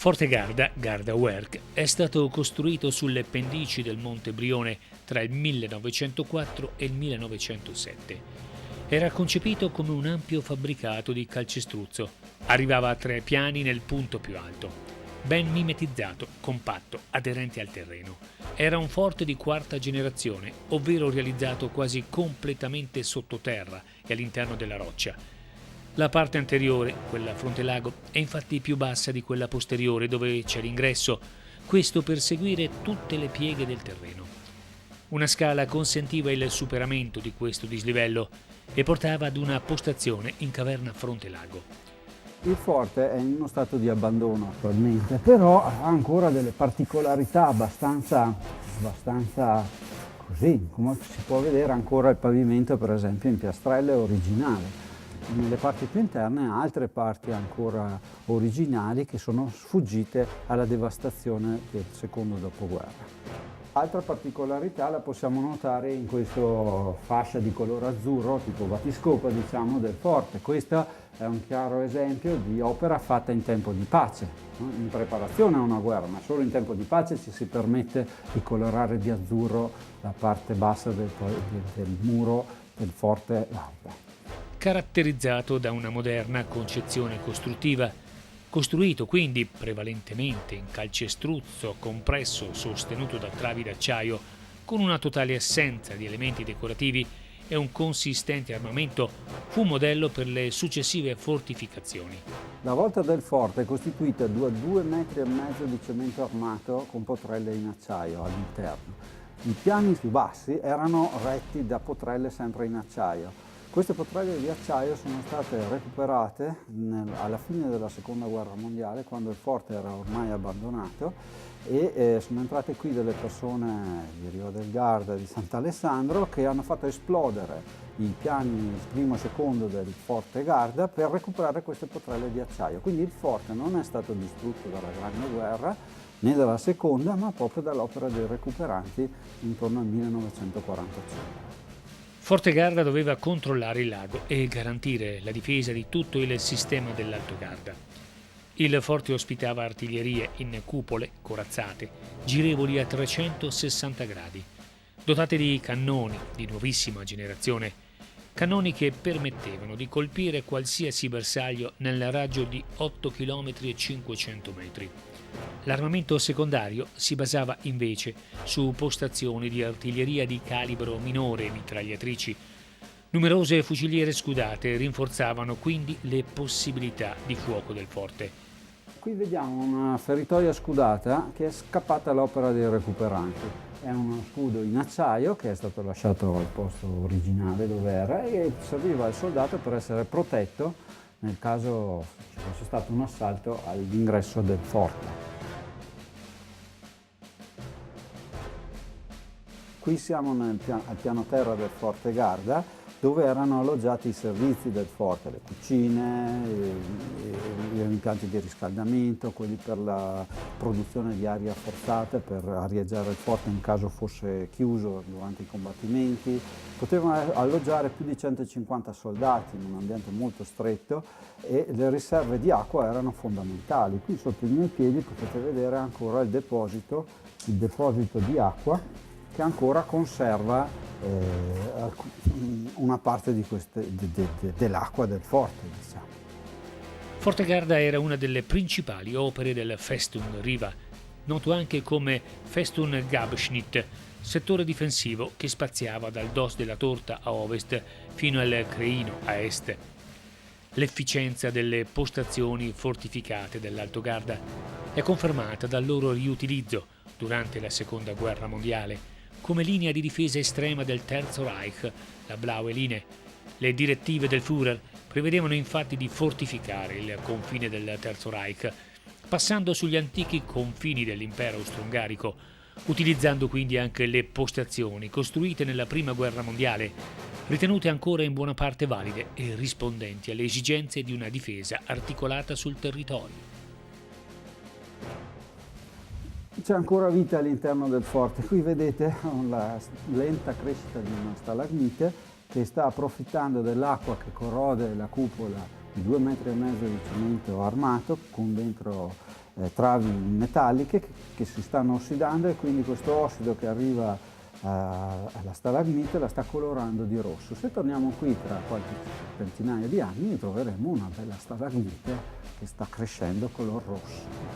Forte Garda, Gardawerk, è stato costruito sulle pendici del Monte Brione tra il 1904 e il 1907. Era concepito come un ampio fabbricato di calcestruzzo. Arrivava a 3 piani nel punto più alto. Ben mimetizzato, compatto, aderente al terreno. Era un forte di quarta generazione, ovvero realizzato quasi completamente sottoterra e all'interno della roccia. La parte anteriore, quella frontelago, è infatti più bassa di quella posteriore dove c'è l'ingresso, questo per seguire tutte le pieghe del terreno. Una scala consentiva il superamento di questo dislivello e portava ad una postazione in caverna frontelago. Il forte è in uno stato di abbandono attualmente, però ha ancora delle particolarità abbastanza così, come si può vedere ancora il pavimento per esempio in piastrelle originale. Nelle parti più interne ha altre parti ancora originali che sono sfuggite alla devastazione del secondo dopoguerra. Altra particolarità la possiamo notare in questa fascia di colore azzurro, tipo battiscopa diciamo, del forte. Questo è un chiaro esempio di opera fatta in tempo di pace, no? In preparazione a una guerra, ma solo in tempo di pace ci si permette di colorare di azzurro la parte bassa del muro del forte Garda. Caratterizzato da una moderna concezione costruttiva, costruito quindi prevalentemente in calcestruzzo compresso sostenuto da travi d'acciaio, con una totale assenza di elementi decorativi e un consistente armamento, fu modello per le successive fortificazioni. La volta del forte è costituita da 2,5 metri di cemento armato con potrelle in acciaio all'interno. I piani più bassi erano retti da potrelle sempre in acciaio. Queste potrelle di acciaio sono state recuperate alla fine della seconda guerra mondiale, quando il forte era ormai abbandonato, e sono entrate qui delle persone di Riva del Garda e di Sant'Alessandro che hanno fatto esplodere i piani primo e secondo del forte Garda per recuperare queste potrelle di acciaio. Quindi il forte non è stato distrutto dalla Grande Guerra né dalla seconda, ma proprio dall'opera dei recuperanti intorno al 1945. Forte Garda doveva controllare il lago e garantire la difesa di tutto il sistema dell'Alto Garda. Il forte ospitava artiglierie in cupole corazzate, girevoli a 360 gradi, dotate di cannoni di nuovissima generazione, cannoni che permettevano di colpire qualsiasi bersaglio nel raggio di 8 km e 500 metri. L'armamento secondario si basava invece su postazioni di artiglieria di calibro minore e mitragliatrici. Numerose fuciliere scudate rinforzavano quindi le possibilità di fuoco del forte. Qui vediamo una feritoia scudata che è scappata all'opera dei recuperanti. È uno scudo in acciaio che è stato lasciato al posto originale dove era e serviva al soldato per essere protetto nel caso ci fosse stato un assalto all'ingresso del forte. Qui siamo al piano terra del Forte Garda, dove erano alloggiati i servizi del forte, le cucine, gli impianti di riscaldamento, quelli per la produzione di aria forzata, per arieggiare il forte in caso fosse chiuso durante i combattimenti. Potevano alloggiare più di 150 soldati in un ambiente molto stretto e le riserve di acqua erano fondamentali. Qui sotto i miei piedi potete vedere ancora il deposito di acqua che ancora conserva una parte di dell'acqua del forte, diciamo. Forte Garda era una delle principali opere del Festung Riva, noto anche come Festung Gabschnitt, settore difensivo che spaziava dal Dos della Torta a ovest fino al Creino a est. L'efficienza delle postazioni fortificate dell'Alto Garda è confermata dal loro riutilizzo durante la Seconda Guerra Mondiale come linea di difesa estrema del Terzo Reich, la Blaue Linie. Le direttive del Führer prevedevano infatti di fortificare il confine del Terzo Reich, passando sugli antichi confini dell'impero austro-ungarico, utilizzando quindi anche le postazioni costruite nella Prima Guerra Mondiale, ritenute ancora in buona parte valide e rispondenti alle esigenze di una difesa articolata sul territorio. C'è ancora vita all'interno del forte. Qui vedete la lenta crescita di una stalagmite che sta approfittando dell'acqua che corrode la cupola di 2,5 metri di cemento armato con dentro travi metalliche che si stanno ossidando, e quindi questo ossido che arriva alla stalagmite la sta colorando di rosso. Se torniamo qui tra qualche centinaia di anni troveremo una bella stalagmite che sta crescendo color rosso.